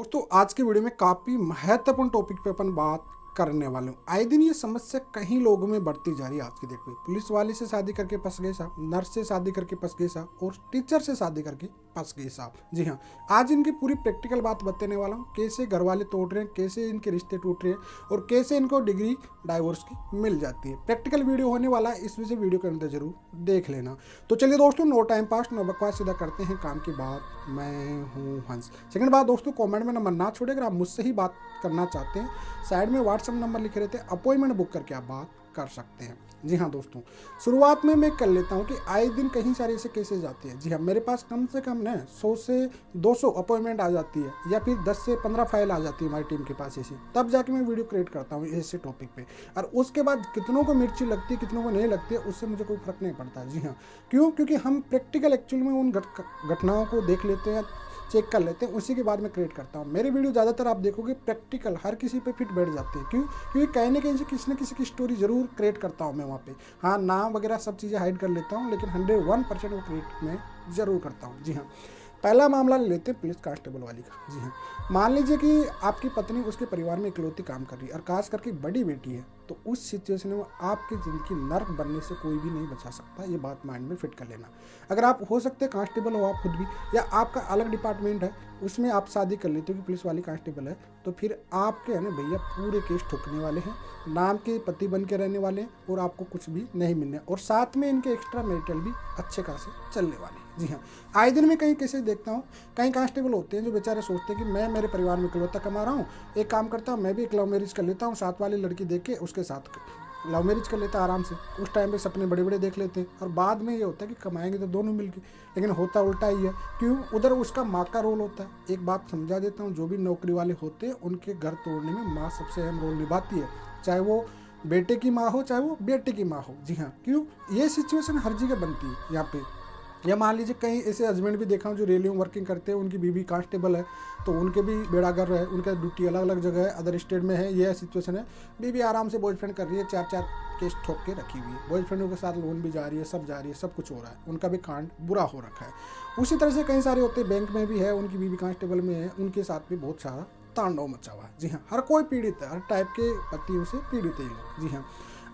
दोस्तों आज के वीडियो में काफ़ी महत्वपूर्ण टॉपिक पे अपन बात करने वाले हूँ। आए दिन ये समस्या कहीं लोगों में बढ़ती जा रही है। आज की डेट में पुलिस वाले से शादी करके फंस गए साहब, नर्स से शादी करके फंस गए साहब, और टीचर से शादी करके फंस गए साहब। जी हाँ, आज इनकी पूरी प्रैक्टिकल बात बताने वाला हूँ। कैसे घर वाले तोड़ रहे हैं, कैसे इनके रिश्ते टूट रहे हैं और कैसे इनको डिग्री डाइवोर्स की मिल जाती है। प्रैक्टिकल वीडियो होने वाला है, इस वजह से वीडियो के अंदर जरूर देख लेना। तो चलिए दोस्तों, नो टाइम पास नो बकवास, सीधा करते हैं काम की बात। मैं हूँ हंस। सेकंड बात दोस्तों, कमेंट में नंबर ना छोड़े। अगर आप मुझसे ही बात करना चाहते हैं, साइड में व्हाट्सएप नंबर लिखे रहते हैं, अपॉइंटमेंट बुक करके आप बात कर सकते हैं। जी हाँ दोस्तों, शुरुआत में मैं कर लेता हूँ कि आए दिन कहीं सारे ऐसे केसेस आते हैं। जी हाँ, मेरे पास कम से कम ना 100 से 200 अपॉइंटमेंट आ जाती है, या फिर 10 से 15 फाइल आ जाती है हमारी टीम के पास ऐसी। तब जाके मैं वीडियो क्रिएट करता हूँ ऐसे टॉपिक पे, और उसके बाद कितनों को मिर्ची लगती है कितनों को नहीं लगती है, उससे मुझे कोई फर्क नहीं पड़ता। जी हाँ, क्यों? क्योंकि हम प्रैक्टिकल एक्चुअल में उन घटनाओं को देख लेते हैं, चेक कर लेते हैं, उसी के बाद मैं क्रिएट करता हूँ। मेरे वीडियो ज़्यादातर आप देखोगे प्रैक्टिकल, हर किसी पे फिट बैठ जाते हैं। क्यों? क्योंकि कहीं ना कहीं से किसी न किसी की स्टोरी जरूर क्रिएट करता हूँ मैं वहाँ पे। हाँ, नाम वगैरह सब चीज़ें हाइड कर लेता हूँ, लेकिन 101% वो क्रिएट मैं ज़रूर करता हूँ। जी हाँ, पहला मामला ले लेते हैं पुलिस कांस्टेबल वाली का। जी हाँ, मान लीजिए कि आपकी पत्नी उसके परिवार में इकलौती काम कर रही है और खास करके बड़ी बेटी है, तो उस सिचुएशन में आपकी ज़िंदगी नर्क बनने से कोई भी नहीं बचा सकता। ये बात माइंड में फिट कर लेना। अगर आप हो सकते हैं कांस्टेबल हो आप खुद भी, या आपका अलग डिपार्टमेंट है, उसमें आप शादी कर लेते हो कि पुलिस वाली कांस्टेबल है, तो फिर आपके है ना भैया पूरे केस ठोकने वाले हैं, नाम के पति बन के रहने वाले हैं, और आपको कुछ भी नहीं मिलने, और साथ में इनके एक्स्ट्रा मैरिटल भी अच्छे खासे चलने वाले हैं। जी हाँ, आए दिन में कहीं केसेस देखता हूँ, कई कांस्टेबल होते हैं जो बेचारे सोचते हैं कि मैं मेरे परिवार में इकलौता कमा रहा हूँ, एक काम करता हूँ मैं भी एक लव मैरिज कर लेता हूँ, साथ वाली लड़की देख के उसके साथ लव मैरिज कर लेता आराम से। उस टाइम पे सपने बड़े बड़े देख लेते हैं, और बाद में ये होता है कि कमाएंगे तो दोनों मिलके, लेकिन होता उल्टा ही है। क्यों? उधर उसका माँ का रोल होता है। एक बात समझा देता हूँ, जो भी नौकरी वाले होते हैं उनके घर तोड़ने में माँ सबसे अहम रोल निभाती है, चाहे वो बेटे की माँ हो चाहे वो बेटे की माँ हो। जी हाँ, क्यों? ये सिचुएशन हर जगह बनती है यहाँ पे। या मान लीजिए कहीं ऐसे हस्बैंड भी देखा हूँ जो रेलवे में वर्किंग करते हैं, उनकी बीवी कांस्टेबल है, तो उनके भी बेड़ा गर्क है, उनका ड्यूटी अलग अलग जगह है, अदर स्टेट में है। यह सिचुएशन है, बीवी आराम से बॉयफ्रेंड कर रही है, 4-4 केस ठोक के रखी हुई है, बॉयफ्रेंडों के साथ लोन भी जा रही है, सब जा रही है, सब कुछ हो रहा है, उनका भी कांड बुरा हो रखा है। उसी तरह से कई सारे होते हैं, बैंक में भी है, उनकी बीवी कांस्टेबल में है, उनके साथ भी बहुत सारा तांडव मचा हुआ है। जी हाँ, हर कोई पीड़ित है, हर टाइप के पतियों से पीड़ित है लोग। जी हाँ,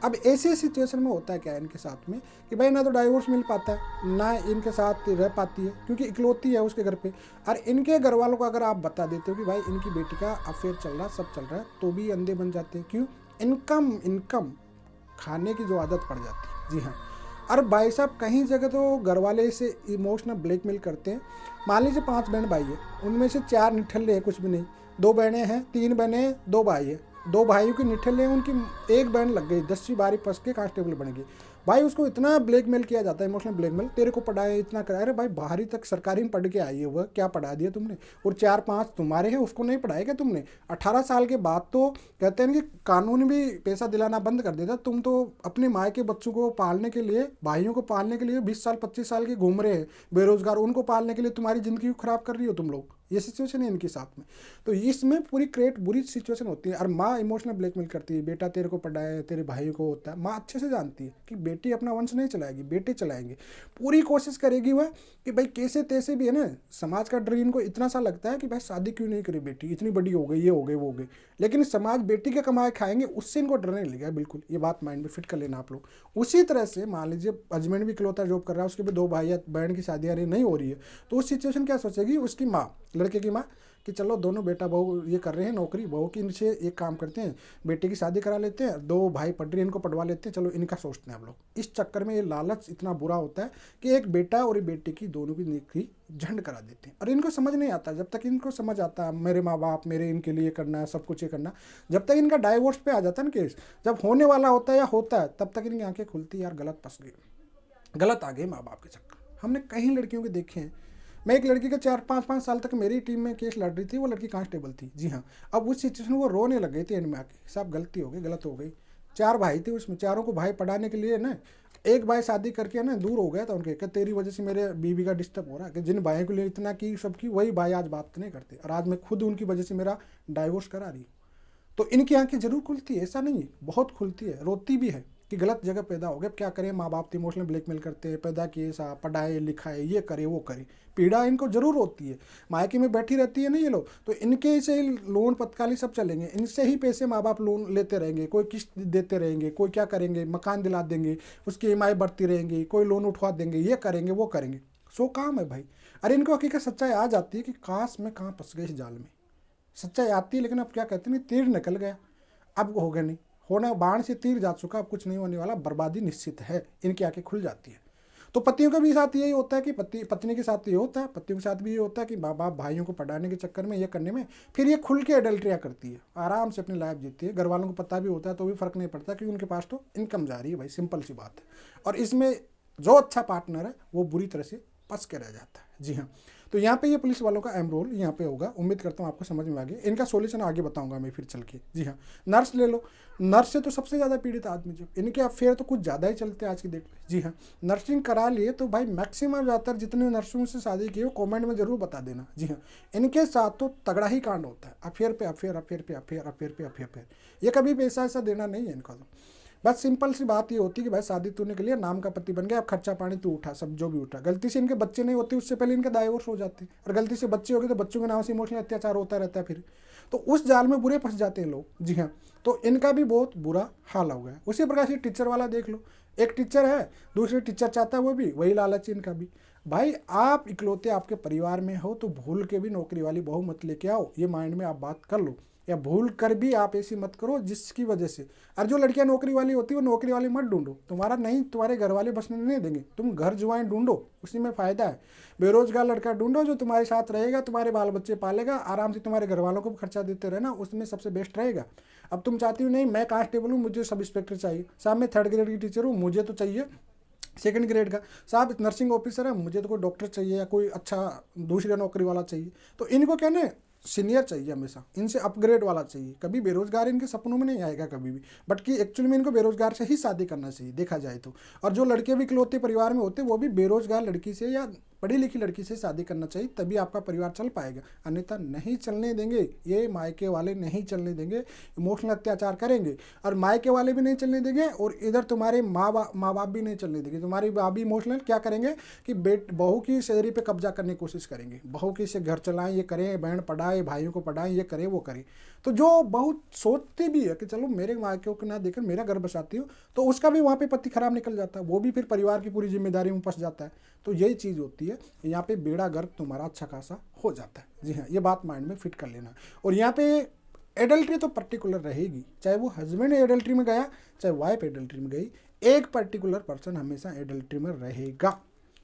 अब ऐसे सिचुएशन में होता है क्या है इनके साथ में कि भाई ना तो डाइवोर्स मिल पाता है, ना इनके साथ रह पाती है, क्योंकि इकलौती है उसके घर पे। और इनके घर वालों को अगर आप बता देते हो कि भाई इनकी बेटी का अफेयर चल रहा, सब चल रहा है, तो भी अंधे बन जाते हैं। क्यों? इनकम खाने की जो आदत पड़ जाती है। जी हाँ, और भाई साहब कहीं जगह तो घर वाले इसे इमोशनल ब्लैकमेल करते हैं। मान लीजिए 5 बहन भाई है, उनमें से 4 निठल्ले हैं, कुछ भी नहीं, 2 बहनें हैं, 3 बहनें हैं, 2 भाई है। 2 भाइयों की निठल्ले हैं, उनकी एक बहन लग गई, 10वीं 12वीं फंस के कांस्टेबल बन गई। भाई उसको इतना ब्लैकमेल किया जाता है, इमोशनल ब्लैकमेल, तेरे को पढ़ाया इतना कराया। अरे भाई बाहरी तक सरकारी में पढ़ के आई है वह, क्या पढ़ा दिया तुमने? और 4-5 तुम्हारे हैं, उसको नहीं पढ़ाया क्या तुमने? 18 साल के बाद तो कहते हैं कि कानून भी पैसा दिलाना बंद कर देता। तुम तो अपने माँ के बच्चों को पालने के लिए, भाइयों को पालने के लिए 20 साल 25 साल के घूम रहे हैं बेरोजगार, उनको पालने के लिए तुम्हारी ज़िंदगी को ख़राब कर रही हो तुम लोग। ये सिचुएशन है इनके साथ में। तो इसमें पूरी क्रिएट बुरी सिचुएशन होती है, और माँ इमोशनल ब्लैकमेल करती है, बेटा तेरे को पढ़ाए, तेरे भाई को होता है। माँ अच्छे से जानती है कि बेटी अपना वंश नहीं चलाएगी, बेटे चलाएंगे। पूरी कोशिश करेगी वह कि भाई कैसे तैसे भी है ना, समाज का डर इनको इतना सा लगता है कि भाई शादी क्यों नहीं करी बेटी, इतनी बड़ी हो गई, ये हो गई वो हो गई, लेकिन समाज बेटी के कमाए खाएंगे, उससे इनको डर नहीं लगेगा बिल्कुल। ये बात माइंड में फिट कर लेना आप लोग। उसी तरह से मान लीजिए हस्बैंड भी इकलौता जॉब कर रहा है, उसके भी 2 भाई या बहन की शादियाँ नहीं हो रही है, तो उस सिचुएशन क्या सोचेगी उसकी माँ, लड़के की माँ, कि चलो दोनों बेटा बहू ये कर रहे हैं नौकरी, बहू की इनसे एक काम करते हैं, बेटे की शादी करा लेते हैं, 2 भाई पढ़ रहे हैं, इनको पढ़वा लेते हैं, चलो इनका सोचते हैं हम लोग। इस चक्कर में ये लालच इतना बुरा होता है कि एक बेटा और एक बेटे की दोनों की नौकरी झंड करा देते हैं। और इनको समझ नहीं आता, जब तक इनको समझ आता है मेरे माँ बाप मेरे इनके लिए करना है, सब कुछ ये करना, जब तक इनका डाइवोर्स पे आ जाता है ना केस, जब होने वाला होता है या होता है, तब तक इनकी आंखें खुलती है, यार गलत फंस गई, गलत आ गए माँ बाप के चक्कर। हमने कई लड़कियों के देखे हैं। मैं एक लड़की का 4-5 साल तक मेरी टीम में केस लड़ रही थी, वो लड़की कांस्टेबल थी। जी हाँ, अब उस सिचुएशन में वो रोने लग गई थी एंड में आके, साहब गलती हो गई, गलत हो गई। 4 भाई थे उसमें, चारों को भाई पढ़ाने के लिए ना, एक भाई शादी करके ना दूर हो गया था उनके, कि तेरी वजह से मेरे बीवी का डिस्टर्ब हो रहा है, कि जिन भाइयों के लिए इतना की सब की, वही भाई आज बात नहीं करते, और आज मैं खुद उनकी वजह से मेरा डाइवोर्स करा रही हूँ। तो इनकी आंखें जरूर खुलती है, ऐसा नहीं है, बहुत खुलती है, रोती भी है। कि गलत जगह पैदा हो गए, क्या करें, माँ बाप इमोशनल ब्लैकमेल करते हैं, पैदा किए सा, पढ़ाए लिखाए, ये करे वो करे, पीड़ा इनको जरूर होती है, मायके में बैठी रहती है ना ये लोग, तो इनके से ही लोन पतकाली सब चलेंगे, इनसे ही पैसे माँ बाप लोन लेते रहेंगे, कोई किस्त देते रहेंगे, कोई क्या करेंगे, मकान दिला देंगे, उसकी ईएमआई बढ़ती रहेंगी, कोई लोन उठवा देंगे, ये करेंगे वो करेंगे, सो काम है भाई। अरे इनको हकीकत सच्चाई आ जाती है कि काश में कहाँ फंस गए इस जाल में, सच्चाई आती है, लेकिन अब क्या कहते हैं, तीर निकल गया, अब हो गया नहीं होना, बाण से तीर जा चुका, अब कुछ नहीं होने वाला, बर्बादी निश्चित है, इनकी आंखें खुल जाती है। तो पतियों के भी साथ यही होता है कि पत्नी के साथ ये होता है, पतियों के साथ भी ये होता है कि माँ बाप भाइयों को पढ़ाने के चक्कर में, ये करने में, फिर ये खुल के एडल्ट्रिया करती है, आराम से अपनी लाइफ जीती है, घर वालों को पता भी होता है तो भी फर्क नहीं पड़ता, क्योंकि उनके पास तो इनकम जा रही है भाई, सिंपल सी बात है। और इसमें जो अच्छा पार्टनर है वो बुरी तरह से फंस के रह जाता है। जी हाँ, तो यहाँ पे ये पुलिस वालों का अहम रोल यहाँ पे होगा, उम्मीद करता हूँ आपको समझ में आ गया। इनका सॉल्यूशन आगे बताऊंगा मैं फिर चल के। जी हाँ, नर्स ले लो, नर्स से तो सबसे ज़्यादा पीड़ित आदमी, जो इनके अफेयर तो कुछ ज़्यादा ही चलते हैं आज की डेट में। जी हाँ, नर्सिंग करा लिए तो भाई मैक्सिमम ज़्यादातर जितने नर्सों से शादी की हो कॉमेंट में ज़रूर बता देना। जी हाँ, इनके साथ तो तगड़ा ही कांड होता है, अफेयर पे अफेयर, अफेयर पे अफेयर, अफेयर पे अफेयर, ये कभी पैसा ऐसा देना नहीं है इनका। तो बस सिंपल सी बात ये होती है कि भाई शादी तूने के लिए नाम का पति बन गया, अब खर्चा पानी तू उठा, सब जो भी उठा। गलती से इनके बच्चे नहीं होते उससे पहले इनके डाइवोर्स हो जाते, और गलती से बच्चे हो गए तो बच्चों के नाम से इमोशनल अत्याचार होता रहता है फिर, तो उस जाल में बुरे फंस जाते हैं लोग। जी हाँ, तो इनका भी बहुत बुरा हाल हो गया। उसी प्रकार से टीचर वाला देख लो, एक टीचर है, दूसरे टीचर चाहता है वो भी वही लालच इनका भी। भाई आप इकलौते आपके परिवार में हो तो भूल के भी नौकरी वाली बहू मत लेके आओ, ये माइंड में आप बात कर लो, या भूल कर भी आप ऐसी मत करो जिसकी वजह से, और जो लड़कियां नौकरी वाली होती है वो नौकरी वाली मत ढूंढो, तुम्हारा नहीं, तुम्हारे घर वाले बसने नहीं देंगे, तुम घर जुआएं ढूंढो, उसी में फ़ायदा है। बेरोजगार लड़का ढूंढो जो तुम्हारे साथ रहेगा, तुम्हारे बाल बच्चे पालेगा, आराम से तुम्हारे घर वालों को भी खर्चा देते रहना, उसमें सबसे बेस्ट रहेगा। अब तुम चाहती हो नहीं मैं कांस्टेबल हूँ, मुझे सब इंस्पेक्टर चाहिए, साहब मैं 3rd ग्रेड की टीचर हूँ, मुझे तो चाहिए 2nd ग्रेड का, साहब नर्सिंग ऑफिसर है, मुझे तो कोई डॉक्टर चाहिए या कोई अच्छा दूसरी नौकरी वाला चाहिए। तो इनको क्या ना सीनियर चाहिए, हमेशा इनसे अपग्रेड वाला चाहिए, कभी बेरोजगार इनके सपनों में नहीं आएगा कभी भी, बट कि एक्चुअली में इनको बेरोजगार से ही शादी करना चाहिए देखा जाए तो। और जो लड़के भी इकलौते परिवार में होते वो भी बेरोजगार लड़की से या पढ़ी लिखी लड़की से शादी करना चाहिए, तभी आपका परिवार चल पाएगा, अन्यथा नहीं चलने देंगे, ये मायके वाले नहीं चलने देंगे, इमोशनल अत्याचार करेंगे, और मायके वाले भी नहीं चलने देंगे, और इधर तुम्हारे माँ बाप भी नहीं चलने देंगे, तुम्हारी माँ भी इमोशनल क्या करेंगे कि बहू की सैलरी पे कब्जा करने की कोशिश करेंगे, बहू की से घर चलाएं, ये करें, बहन पढ़ाए, भाइयों को पढ़ाएं, ये करें वो करें। तो जो बहुत सोचती भी है कि चलो मेरे मायके को ना देकर मेरा घर बसाती हो, तो उसका भी वहाँ पे पति खराब निकल जाता है, वो भी फिर परिवार की पूरी जिम्मेदारी में फंस जाता है। तो यही चीज़ होती है, यहाँ पे बेड़ा गर्क तुम्हारा अच्छा खासा हो जाता है। जी हाँ, ये बात माइंड में फिट कर लेना। और यहाँ पे एडल्ट्री तो पर्टिकुलर रहेगी, चाहे वो हस्बैंड एडल्ट्री में गया, चाहे वाइफ एडल्ट्री में गई, एक पर्टिकुलर पर्सन हमेशा एडल्ट्री में रहेगा।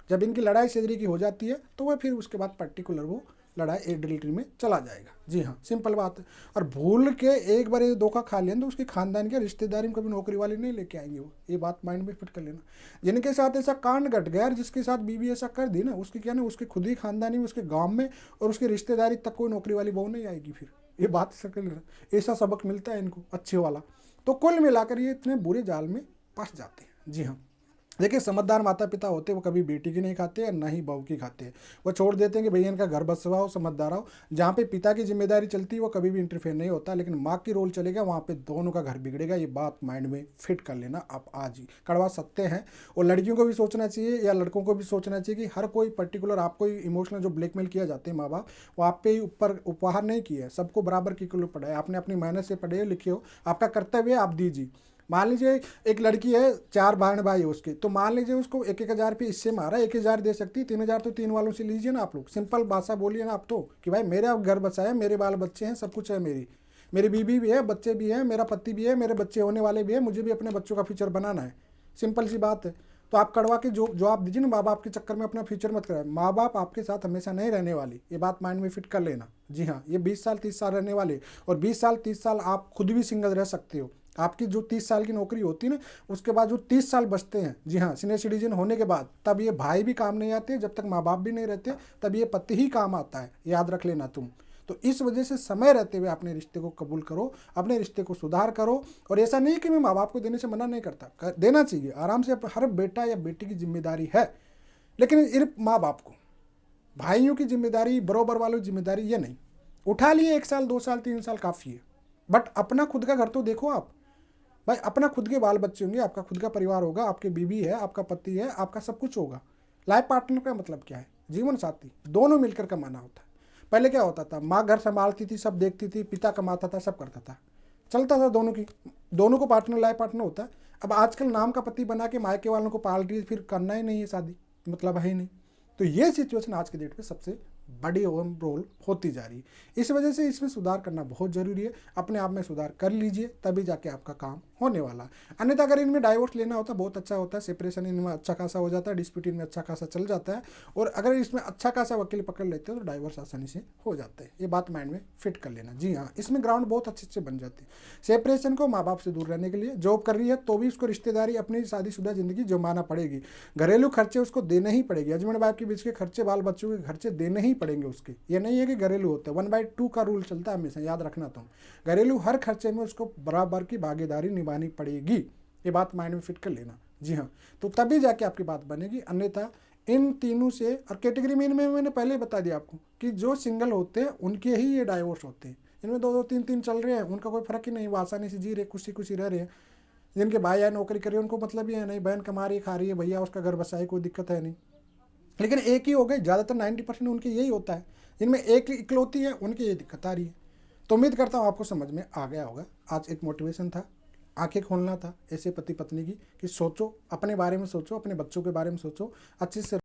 जब इनकी लड़ाई सेजरी की हो जाती है तो वह फिर उसके बाद पर्टिकुलर वो लड़ाई एडल्ट्री में चला जाएगा। जी हाँ, सिंपल बात है। और भूल के एक बार ये धोखा खा लें तो उसकी खानदान के रिश्तेदारी में कभी नौकरी वाले नहीं लेके आएंगे वो, ये बात माइंड में फिट कर लेना। जिनके साथ ऐसा कांड घट गया, जिसके साथ बीवी ऐसा कर दी ना, उसकी क्या ना उसके खुद ही खानदानी में, उसके गाँव में और उसकी रिश्तेदारी तक कोई नौकरी वाली बहू नहीं आएगी फिर, ये बात कर लेना। ऐसा सबक मिलता है इनको अच्छे वाला। तो कुल मिलाकर ये इतने बुरे जाल में फंस जाते हैं। जी हाँ, देखिए समझदार माता पिता होते वो कभी बेटी की नहीं खाते और ना ही बहू की खाते हैं, वो छोड़ देते हैं कि भैया इनका घर बसवा हो, समझदार हो। जहाँ पे पिता की जिम्मेदारी चलती है वो कभी भी इंटरफेयर नहीं होता, लेकिन माँ की रोल चलेगा वहाँ पे दोनों का घर बिगड़ेगा। ये बात माइंड में फिट कर लेना आप आज ही, कड़वा सकते हैं। और लड़कियों को भी सोचना चाहिए या लड़कों को भी सोचना चाहिए कि हर कोई पर्टिकुलर आपको इमोशनल जो ब्लैकमेल किया जाते हैं माँ बाप, वो आप पे ऊपर उपहार नहीं किया है, सबको बराबर की किलो पढ़ाए, आपने अपनी मेहनत से पढ़े लिखे हो, आपका कर्तव्य है आप दीजिए। मान लीजिए एक लड़की है, 4 बहन भाई है उसके, तो मान लीजिए उसको 1,000 रुपये इससे मारा, 1,000 दे सकती है, 3,000 तो 3 वालों से लीजिए ना आप लोग। सिंपल भाषा बोलिए ना आप तो कि भाई मेरा घर बसाया, मेरे बाल बच्चे हैं, सब कुछ है, मेरी बीवी भी है, बच्चे भी हैं, मेरा पति भी है, मेरे बच्चे होने वाले भी हैं, मुझे भी अपने बच्चों का फ्यूचर बनाना है। सिंपल सी बात है। तो आप कड़वा के जो आप दीजिए ना, माँ बाप के चक्कर में अपना फ्यूचर मत कराए। माँ बाप आपके साथ हमेशा नहीं रहने वाली, ये बात माइंड में फिट कर लेना। जी हाँ, ये 20 साल 30 साल रहने वाले, और 20 साल 30 साल आप खुद भी सिंगल रह सकते हो। आपकी जो 30 साल की नौकरी होती है ना, उसके बाद जो 30 साल बचते हैं, जी हाँ, सीनियर सिटीजन होने के बाद, तब ये भाई भी काम नहीं आते, जब तक माँ बाप भी नहीं रहते तब ये पति ही काम आता है, याद रख लेना तुम। तो इस वजह से समय रहते हुए अपने रिश्ते को कबूल करो, अपने रिश्ते को सुधार करो। और ऐसा नहीं कि मैं माँ बाप को देने से मना नहीं करता, देना चाहिए आराम से, हर बेटा या बेटी की जिम्मेदारी है, लेकिन सिर्फ माँ बाप को, भाइयों की जिम्मेदारी, बरोबर वालों की जिम्मेदारी ये नहीं। उठा लिए 1 साल 2 साल 3 साल काफ़ी है, बट अपना खुद का घर तो देखो आप। भाई अपना खुद के बाल बच्चे होंगे, आपका खुद का परिवार होगा, आपकी बीवी है, आपका पति है, आपका सब कुछ होगा। लाइफ पार्टनर का मतलब क्या है? जीवन साथी, दोनों मिलकर कमाना होता है। पहले क्या होता था, माँ घर संभालती थी, सब देखती थी, पिता कमाता था, सब करता था, चलता था दोनों को पार्टनर, लाइफ पार्टनर होता है। अब आजकल नाम का पति बना के मायके वालों को पाल रही है, फिर करना ही नहीं है शादी, मतलब है ही नहीं। तो ये सिचुएशन आज के डेट पे सबसे बड़ी रोल होती जा रही है। इस वजह से इसमें सुधार करना बहुत ज़रूरी है। अपने आप में सुधार कर लीजिए, तभी जाके आपका काम होने वाला है। अन्यथा अगर इनमें डाइवोर्स लेना होता है बहुत अच्छा होता है, सेपरेशन इनमें अच्छा खासा हो जाता है, डिस्प्यूट इनमें अच्छा खासा चल जाता है, और अगर इसमें अच्छा खासा वकील पकड़ लेते हो तो डाइवोर्स आसानी से हो जाता है। ये बात माइंड में फिट कर लेना। जी हाँ, इसमें ग्राउंड बहुत अच्छे से बन जाते हैं। सेपरेशन को माँ बाप से दूर रहने के लिए, जॉब कर रही है तो भी उसको रिश्तेदारी अपनी शादीशुदा जिंदगी जमाना पड़ेगी, घरेलू खर्चे उसको देने ही पड़ेगी, हस्बैंड वाइफ के बीच के खर्चे, बाल बच्चों के खर्चे देने ही पड़ेंगे उसके। ये नहीं है कि घरेलू होते, 1/2 का रूल चलता है हमेशा, याद रखना। तुम घरेलू हर खर्चे में उसको बराबर की भागीदारी निभानी पड़ेगी, ये बात माइंड में फिट कर लेना। जी हाँ, तो तभी जाके आपकी बात बनेगी, अन्यथा इन तीनों से। और कैटेगरी में इनमें मैंने पहले ही बता दिया आपको कि जो सिंगल होते हैं उनके ही ये डाइवोर्स होते हैं। इनमें 2-2 3-3 चल रहे हैं, उनका कोई फर्क ही नहीं, वो आसानी से जी रहे, खुशी खुशी रह रहे हैं। जिनके भाई या नौकरी कर रहे हैं उनको मतलब ही है नहीं, बहन कमा रही है, खा रही है, भैया उसका घर बसाए, कोई दिक्कत है नहीं। लेकिन एक ही हो गए, ज़्यादातर 90% उनके यही होता है। जिनमें एक इकलौती है उनकी ये दिक्कत आ रही है। तो उम्मीद करता हूँ आपको समझ में आ गया होगा। आज एक मोटिवेशन था, आंखें खोलना था ऐसे पति पत्नी की, कि सोचो, अपने बारे में सोचो, अपने बच्चों के बारे में सोचो, अच्छे से